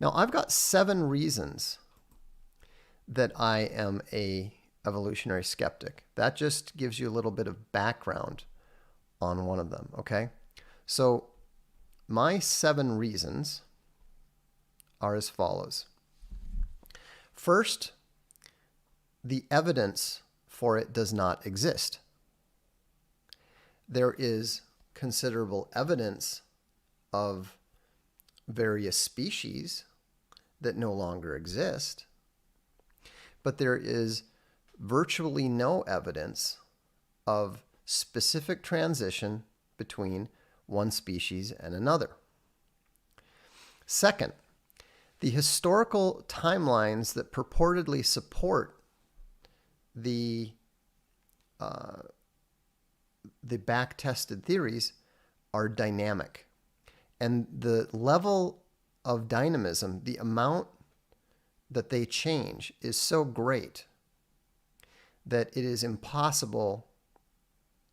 Now, I've got 7 reasons that I am a evolutionary skeptic. That just gives you a little bit of background on one of them, okay? So my 7 reasons are as follows. First, the evidence for it does not exist. There is considerable evidence of various species that no longer exist, but there is virtually no evidence of specific transition between one species and another. Second, the historical timelines that purportedly support the back-tested theories are dynamic. And the level of dynamism, the amount that they change, is so great that it is impossible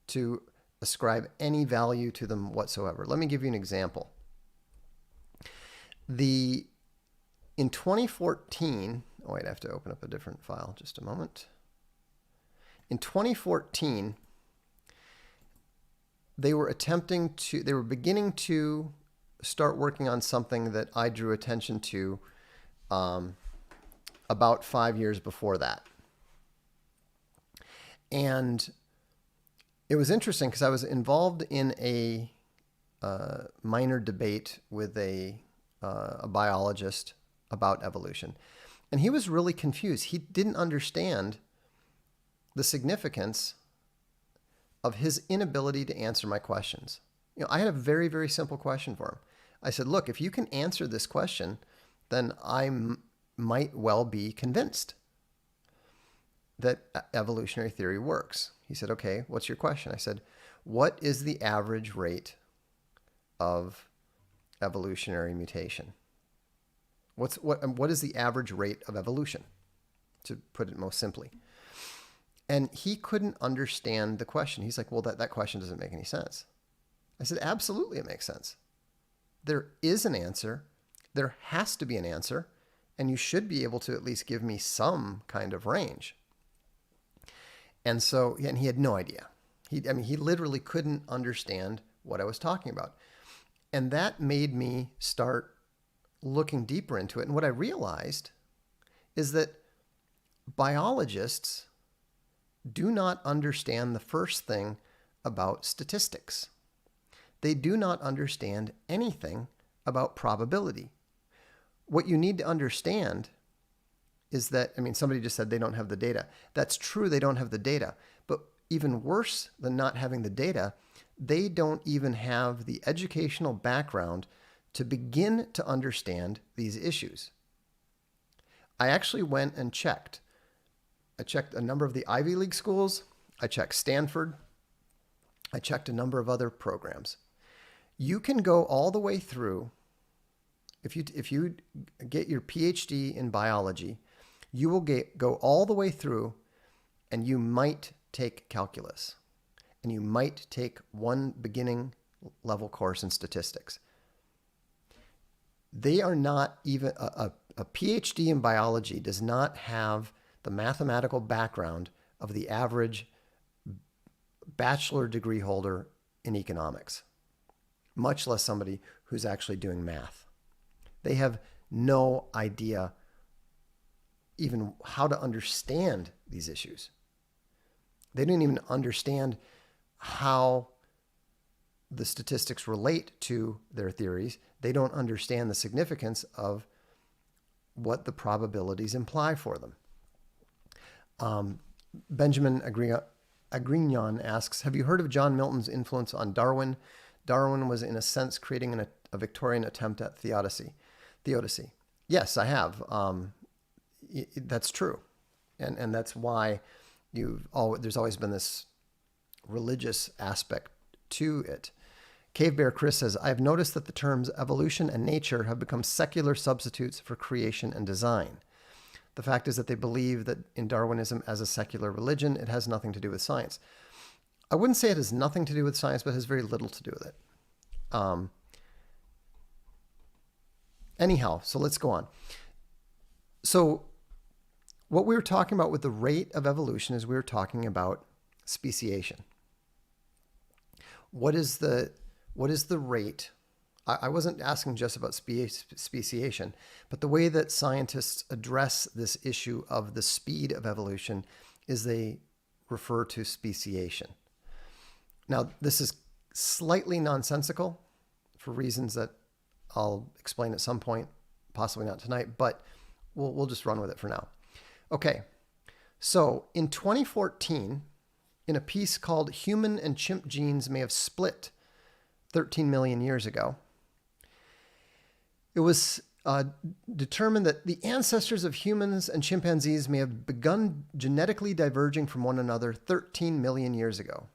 to ascribe any value to them whatsoever. Let me give you an example. In 2014, oh wait, I have to open up a different file, just a moment. In 2014, they were beginning to start working on something that I drew attention to about 5 years before that. And it was interesting because I was involved in a minor debate with a biologist about evolution. And he was really confused. He didn't understand the significance of his inability to answer my questions. I had a very, very simple question for him. I said, look, if you can answer this question, then I might well be convinced that evolutionary theory works. He said, okay, what's your question? I said, what is the average rate of evolutionary mutation? What is the average rate of evolution, to put it most simply? And he couldn't understand the question. He's like, well, that question doesn't make any sense. I said, absolutely, it makes sense. There is an answer. There has to be an answer. And you should be able to at least give me some kind of range. And so, and he had no idea. He literally couldn't understand what I was talking about. And that made me start looking deeper into it. And what I realized is that biologists do not understand the first thing about statistics. They do not understand anything about probability. What you need to understand is that, somebody just said they don't have the data. That's true, they don't have the data. But even worse than not having the data, they don't even have the educational background to begin to understand these issues. I actually went and checked. I checked a number of the Ivy League schools. I checked Stanford. I checked a number of other programs. You can go all the way through. If you get your PhD in biology, you will go all the way through, and you might take calculus, and you might take one beginning level course in statistics. They are not even a PhD in biology does not have the mathematical background of the average bachelor degree holder in economics, much less somebody who's actually doing math. They have no idea even how to understand these issues. They didn't even understand how the statistics relate to their theories. They don't understand the significance of what the probabilities imply for them. Benjamin Agrignon asks, have you heard of John Milton's influence on Darwin? Darwin was, in a sense, creating a Victorian attempt at theodicy. Yes, I have. That's true. And that's why there's always been this religious aspect to it. Cave Bear Chris says, I've noticed that the terms evolution and nature have become secular substitutes for creation and design. The fact is that they believe that in Darwinism as a secular religion, it has nothing to do with science. I wouldn't say it has nothing to do with science, but it has very little to do with it. Anyhow, so let's go on. So what we were talking about with the rate of evolution is we were talking about speciation. What is the rate? I wasn't asking just about speciation, but the way that scientists address this issue of the speed of evolution is they refer to speciation. Now, this is slightly nonsensical for reasons that I'll explain at some point, possibly not tonight, but we'll just run with it for now. Okay, so in 2014, in a piece called Human and Chimp Genes May Have Split 13 million years ago, it was determined that the ancestors of humans and chimpanzees may have begun genetically diverging from one another 13 million years ago.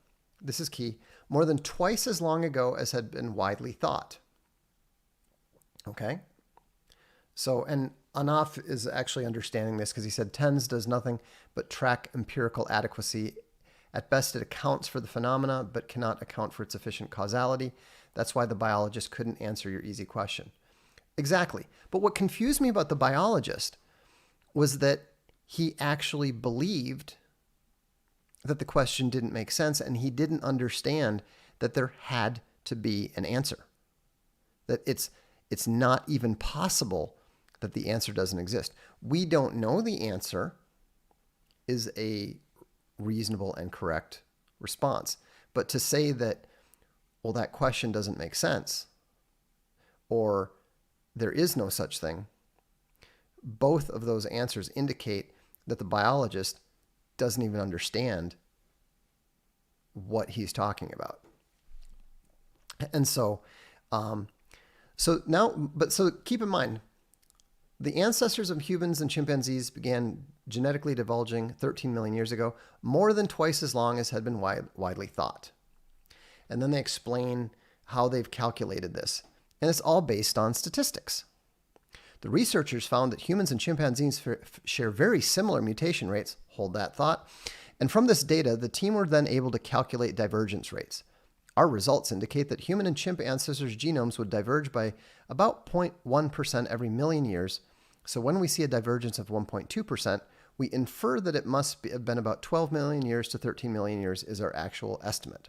This is key. More than twice as long ago as had been widely thought. Okay? So, and Anaf is actually understanding this because he said TENS does nothing but track empirical adequacy. At best, it accounts for the phenomena, but cannot account for its efficient causality. That's why the biologist couldn't answer your easy question. Exactly. But what confused me about the biologist was that he actually believed that the question didn't make sense, and he didn't understand that there had to be an answer. That it's not even possible that the answer doesn't exist. We don't know the answer is a reasonable and correct response. But to say that, well, that question doesn't make sense, or there is no such thing, both of those answers indicate that the biologist doesn't even understand what he's talking about. And so keep in mind, the ancestors of humans and chimpanzees began genetically divulging 13 million years ago, more than twice as long as had been widely thought. And then they explain how they've calculated this. And it's all based on statistics. The researchers found that humans and chimpanzees share very similar mutation rates. Hold that thought. And from this data, the team were then able to calculate divergence rates. Our results indicate that human and chimp ancestors' genomes would diverge by about 0.1% every million years. So when we see a divergence of 1.2%, we infer that it must have been about 12 million years to 13 million years is our actual estimate.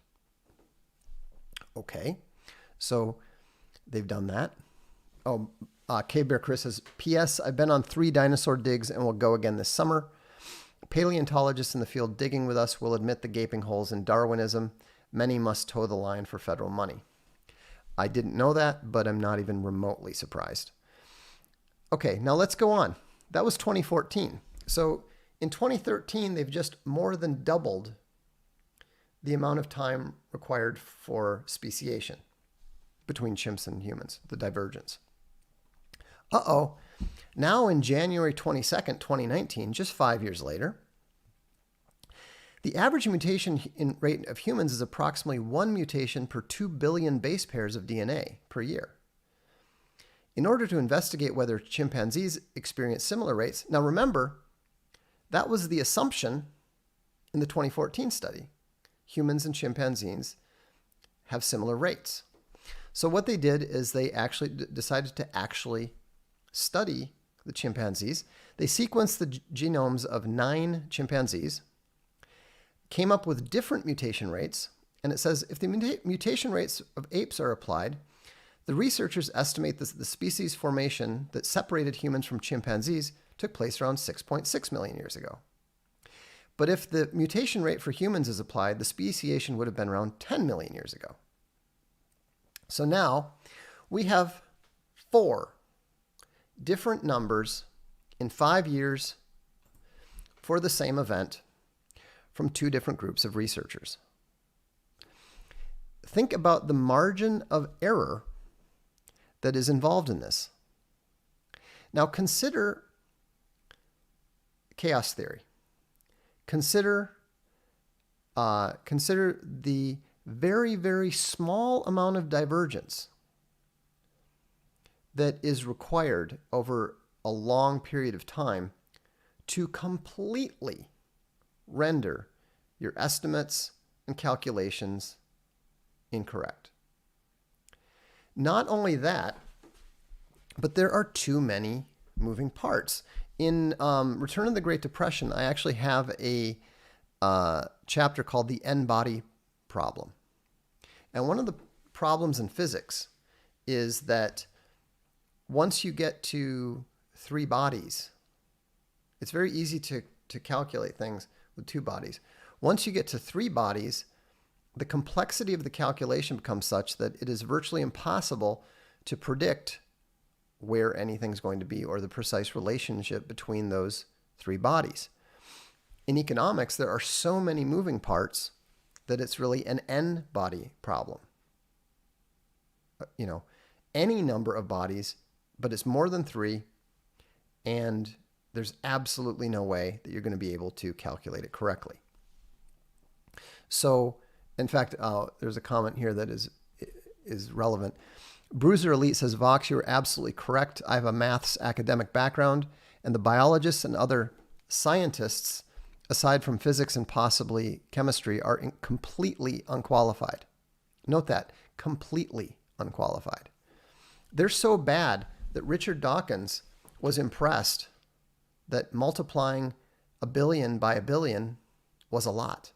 Okay, so they've done that. Oh, K-Bear Chris says, P.S. I've been on 3 dinosaur digs and will go again this summer. Paleontologists in the field digging with us will admit the gaping holes in Darwinism. Many must toe the line for federal money. I didn't know that, but I'm not even remotely surprised. Okay, now let's go on. That was 2014. So in 2013, they've just more than doubled the amount of time required for speciation between chimps and humans, the divergence. Uh-oh. Now in January 22nd, 2019, just 5 years later, the average mutation rate of humans is approximately 1 mutation per 2 billion base pairs of DNA per year. In order to investigate whether chimpanzees experience similar rates, now remember, that was the assumption in the 2014 study. Humans and chimpanzees have similar rates. So what they did is they actually decided to actually study the chimpanzees. They sequenced the genomes of 9 chimpanzees, came up with different mutation rates, and it says if the mutation rates of apes are applied, the researchers estimate the species formation that separated humans from chimpanzees took place around 6.6 million years ago. But if the mutation rate for humans is applied, the speciation would have been around 10 million years ago. So now we have 4 different numbers in 5 years for the same event from 2 different groups of researchers. Think about the margin of error that is involved in this. Now consider chaos theory. Consider the very, very small amount of divergence that is required over a long period of time to completely render your estimates and calculations incorrect. Not only that, But there are too many moving parts. In Return of the Great Depression, I actually have a chapter called the N-body problem. And one of the problems in physics is that once you get to 3 bodies, it's very easy to calculate things with 2 bodies. Once you get to 3 bodies, the complexity of the calculation becomes such that it is virtually impossible to predict where anything's going to be or the precise relationship between those 3 bodies. In economics, there are so many moving parts that it's really an N-body problem. Any number of bodies, but it's more than 3, and there's absolutely no way that you're going to be able to calculate it correctly. So, in fact, there's a comment here that is relevant. Bruiser Elite says, Vox, you're absolutely correct. I have a maths academic background, and the biologists and other scientists, aside from physics and possibly chemistry, are completely unqualified. Note that, completely unqualified. They're so bad that Richard Dawkins was impressed that multiplying a billion by a billion was a lot.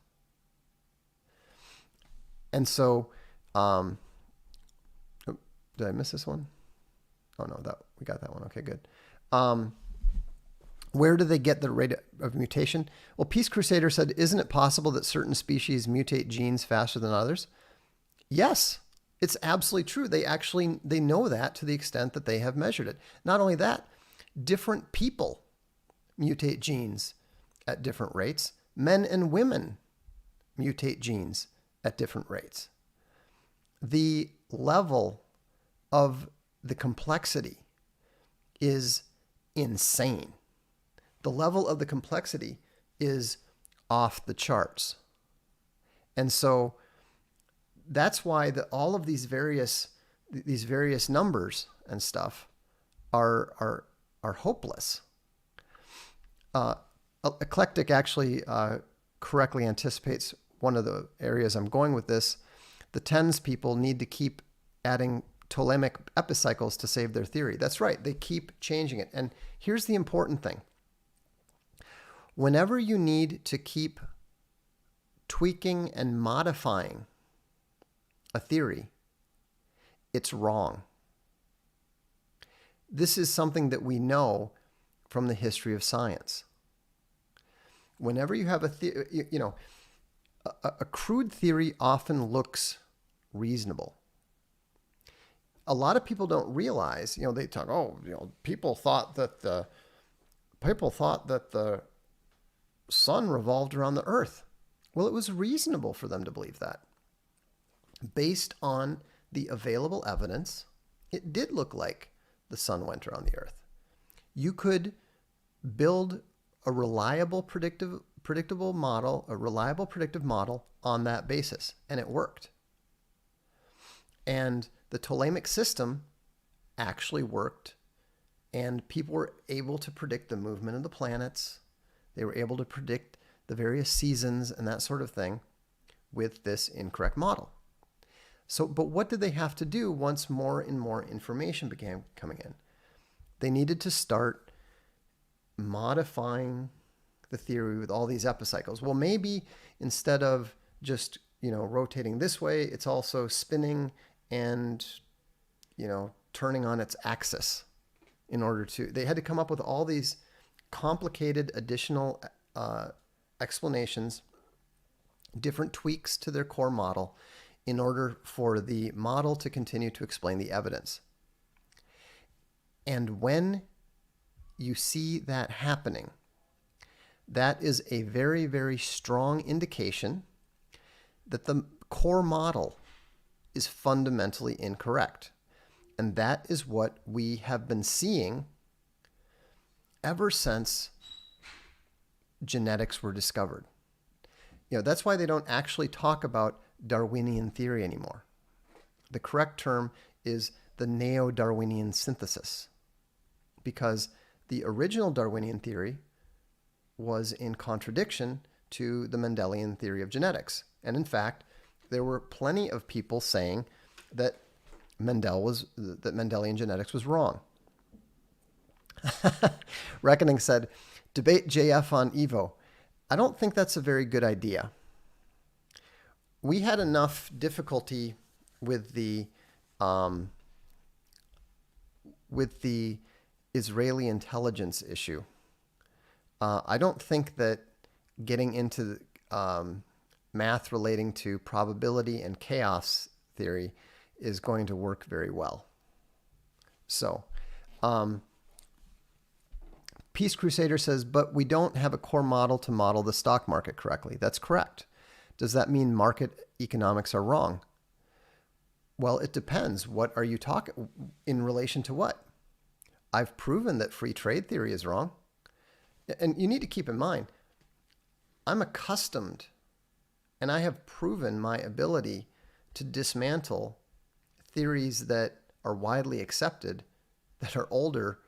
And so, did I miss this one? Oh no, we got that one. Okay, good. Where do they get the rate of mutation? Well, Peace Crusader said, isn't it possible that certain species mutate genes faster than others? Yes, it's absolutely true. They know that to the extent that they have measured it. Not only that, different people mutate genes at different rates. Men and women mutate genes at different rates. The level of the complexity is insane. The level of the complexity is off the charts. And so that's why all of these various numbers and stuff are hopeless. Eclectic actually correctly anticipates one of the areas I'm going with this. The TENS people need to keep adding Ptolemaic epicycles to save their theory. That's right. They keep changing it. And here's the important thing. Whenever you need to keep tweaking and modifying a theory, it's wrong. This is something that we know from the history of science. Whenever you have a crude theory often looks reasonable. A lot of people don't realize, they talk, people thought that the sun revolved around the earth. Well, it was reasonable for them to believe that. Based on the available evidence, it did look like the sun went around the earth. You could build a reliable predictive model on that basis, and it worked. And the Ptolemaic system actually worked, and people were able to predict the movement of the planets. They were able to predict the various seasons and that sort of thing with this incorrect model. But what did they have to do once more and more information began coming in? They needed to start modifying the theory with all these epicycles. Well, maybe instead of just, rotating this way, it's also spinning and, turning on its axis they had to come up with all these complicated additional explanations, different tweaks to their core model in order for the model to continue to explain the evidence. And when you see that happening, that is a very, very strong indication that the core model is fundamentally incorrect. And that is what we have been seeing ever since genetics were discovered. That's why they don't actually talk about Darwinian theory anymore. The correct term is the neo-Darwinian synthesis, because the original Darwinian theory was in contradiction to the Mendelian theory of genetics. And in fact, there were plenty of people saying that Mendelian genetics was wrong. Reckoning said, debate JF on Evo. I don't think that's a very good idea. We had enough difficulty with the Israeli intelligence issue. I don't think that getting into math relating to probability and chaos theory is going to work very well. So, Peace Crusader says, but we don't have a core model to model the stock market correctly. That's correct. Does that mean market economics are wrong? Well, it depends. What are you talking in relation to what? I've proven that free trade theory is wrong. And you need to keep in mind, I'm accustomed and I have proven my ability to dismantle theories that are widely accepted that are older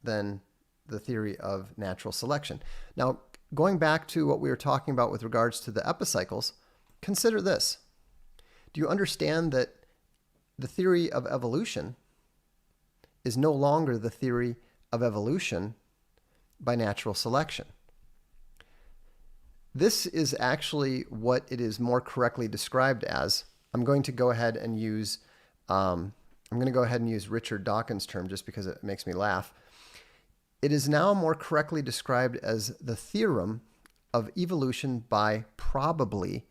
than the theory of natural selection. Now, going back to what we were talking about with regards to the epicycles, consider this. Do you understand that the theory of evolution is no longer the theory of evolution by natural selection? This is actually what it is more correctly described as. I'm going to go ahead and use Richard Dawkins' term just because it makes me laugh. It is now more correctly described as the theorem of evolution by probably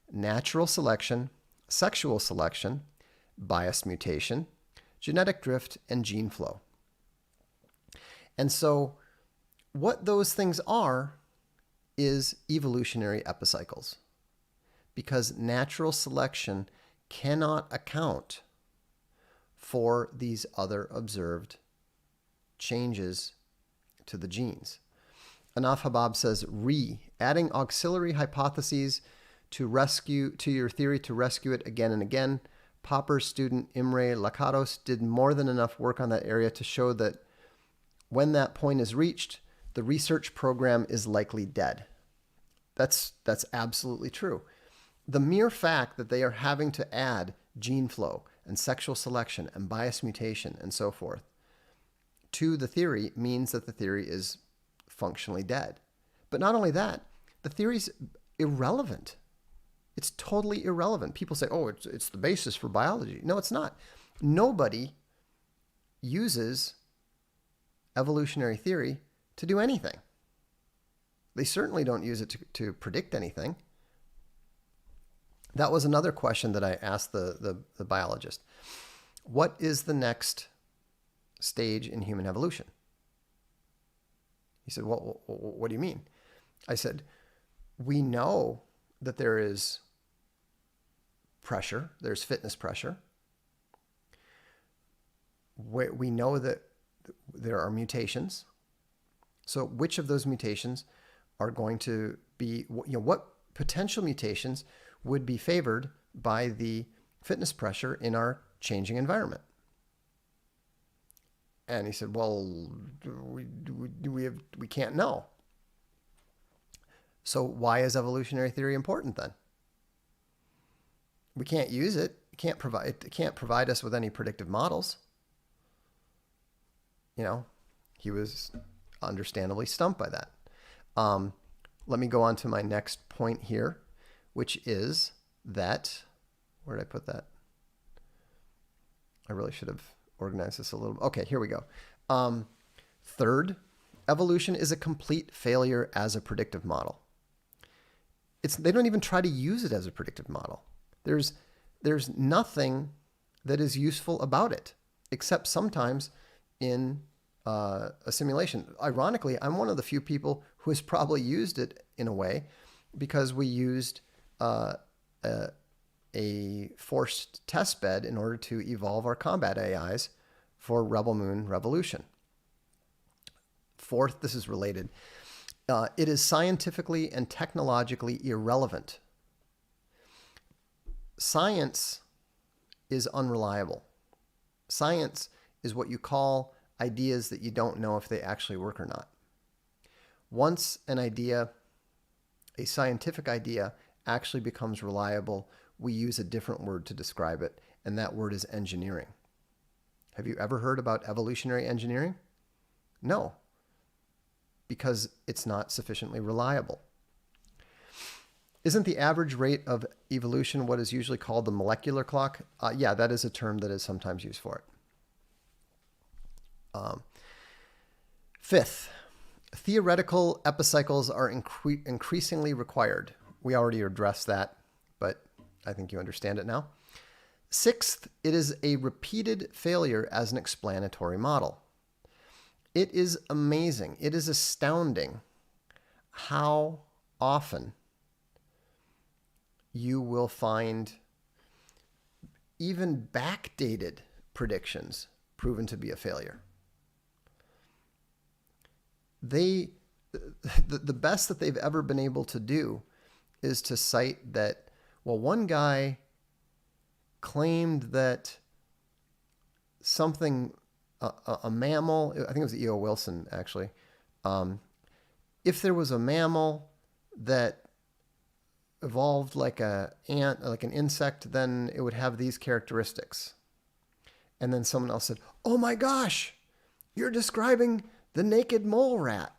natural selection, sexual selection, biased mutation, genetic drift, and gene flow. And so what those things are is evolutionary epicycles, because natural selection cannot account for these other observed changes to the genes. Anaf Habab says, adding auxiliary hypotheses to your theory to rescue it again and again. Popper's student Imre Lakatos did more than enough work on that area to show that when that point is reached, the research program is likely dead. That's absolutely true. The mere fact that they are having to add gene flow and sexual selection and bias mutation and so forth to the theory means that the theory is functionally dead. But not only that, the theory's irrelevant. It's totally irrelevant. People say, oh, it's the basis for biology. No, it's not. Nobody uses evolutionary theory to do anything. They certainly don't use it to predict anything. That was another question that I asked the biologist. What is the next stage in human evolution? He said, well, what do you mean? I said, we know that there is pressure, there's fitness pressure. We know that there are mutations. So which of those mutations are going to be, what potential mutations would be favored by the fitness pressure in our changing environment? And he said, well, we can't know. So why is evolutionary theory important then? We can't use it. It can't provide us with any predictive models. He was understandably stumped by that. Let me go on to my next point here, which is that, where did I put that? I really should have organized this a little. Okay, here we go. Third, evolution is a complete failure as a predictive model. They don't even try to use it as a predictive model. There's nothing that is useful about it, except sometimes in a simulation. Ironically, I'm one of the few people who has probably used it in a way, because we used a forced test bed in order to evolve our combat AIs for Rebel Moon Revolution. Fourth, this is related. It is scientifically and technologically irrelevant. Science is unreliable. Science is what you call ideas that you don't know if they actually work or not. Once an idea, a scientific idea, actually becomes reliable, we use a different word to describe it, and that word is engineering. Have you ever heard about evolutionary engineering? No, because it's not sufficiently reliable. Isn't the average rate of evolution what is usually called the molecular clock? Yeah, that is a term that is sometimes used for it. Fifth, theoretical epicycles are increasingly required. We already addressed that, but I think you understand it now. Sixth, it is a repeated failure as an explanatory model. It is amazing. It is astounding how often you will find even backdated predictions proven to be a failure. The best that they've ever been able to do is to cite that, well, one guy claimed that something, a mammal, I think it was E.O. Wilson actually, if there was a mammal that evolved like an insect, then it would have these characteristics. And then someone else said, oh my gosh, you're describing the naked mole rat.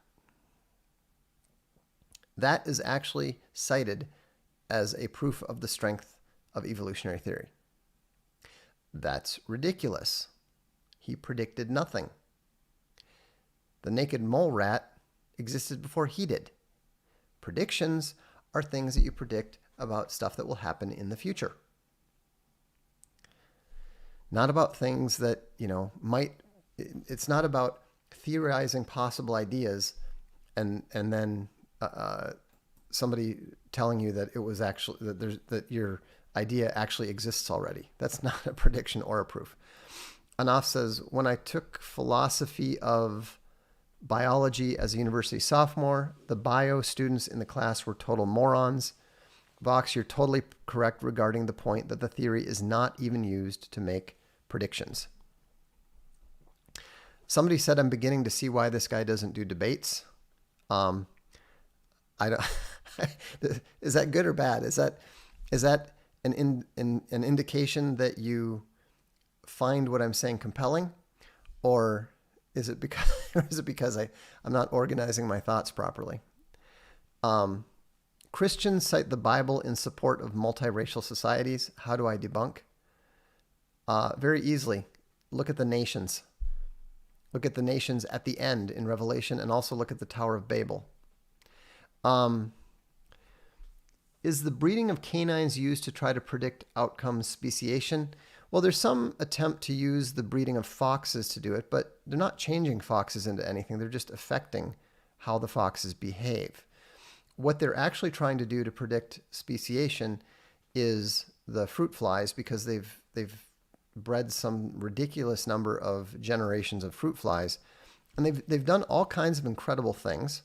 That is actually cited as a proof of the strength of evolutionary theory. That's ridiculous. He predicted nothing. The naked mole rat existed before he did. Predictions are things that you predict about stuff that will happen in the future. Not about things that, it's not about theorizing possible ideas and then somebody telling you that it was actually that your idea actually exists already. That's not a prediction or a proof. Anaf says, when I took philosophy of biology as a university sophomore, the bio students in the class were total morons. Vox, you're totally correct regarding the point that the theory is not even used to make predictions. Somebody said, I'm beginning to see why this guy doesn't do debates. I don't. Is that good or bad? Is that an indication that you find what I'm saying compelling, or is it because I'm not organizing my thoughts properly? Christians cite the Bible in support of multiracial societies. How do I debunk? Very easily. Look at the nations. Look at the nations at the end in Revelation, and also look at the Tower of Babel. Is the breeding of canines used to try to predict outcomes speciation? Well, there's some attempt to use the breeding of foxes to do it, but they're not changing foxes into anything. They're just affecting how the foxes behave. What they're actually trying to do to predict speciation is the fruit flies, because they've bred some ridiculous number of generations of fruit flies, and they've done all kinds of incredible things.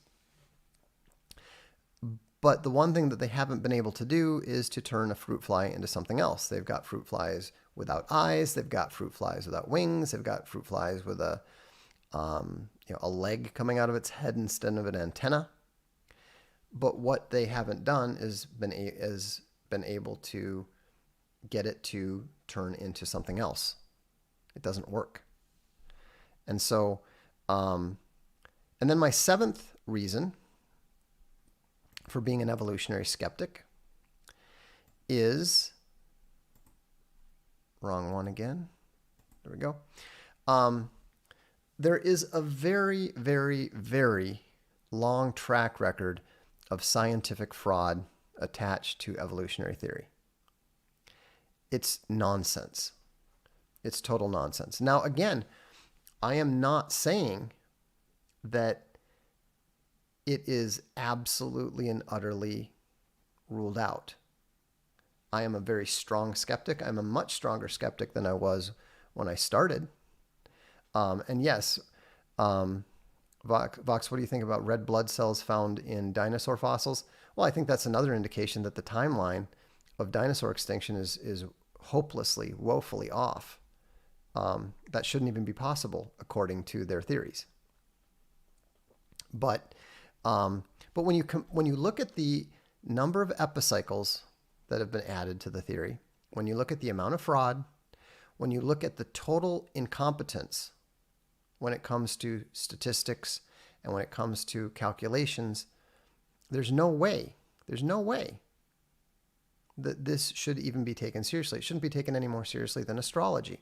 But the one thing that they haven't been able to do is to turn a fruit fly into something else. They've got fruit flies without eyes. They've got fruit flies without wings. They've got fruit flies with a leg coming out of its head instead of an antenna. But what they haven't done is been able to get it to turn into something else. It doesn't work. And so, and then my seventh reason for being an evolutionary skeptic is, wrong one again. There we go. There is a very, very, very long track record of scientific fraud attached to evolutionary theory. It's nonsense. It's total nonsense. Now, again, I am not saying that it is absolutely and utterly ruled out. I am a very strong skeptic. I'm a much stronger skeptic than I was when I started. And yes, Vox, what do you think about red blood cells found in dinosaur fossils? Well, I think that's another indication that the timeline of dinosaur extinction is hopelessly, woefully off. That shouldn't even be possible according to their theories. But when you look at the number of epicycles that have been added to the theory, when you look at the amount of fraud, when you look at the total incompetence, when it comes to statistics and when it comes to calculations, there's no way that this should even be taken seriously. It shouldn't be taken any more seriously than astrology.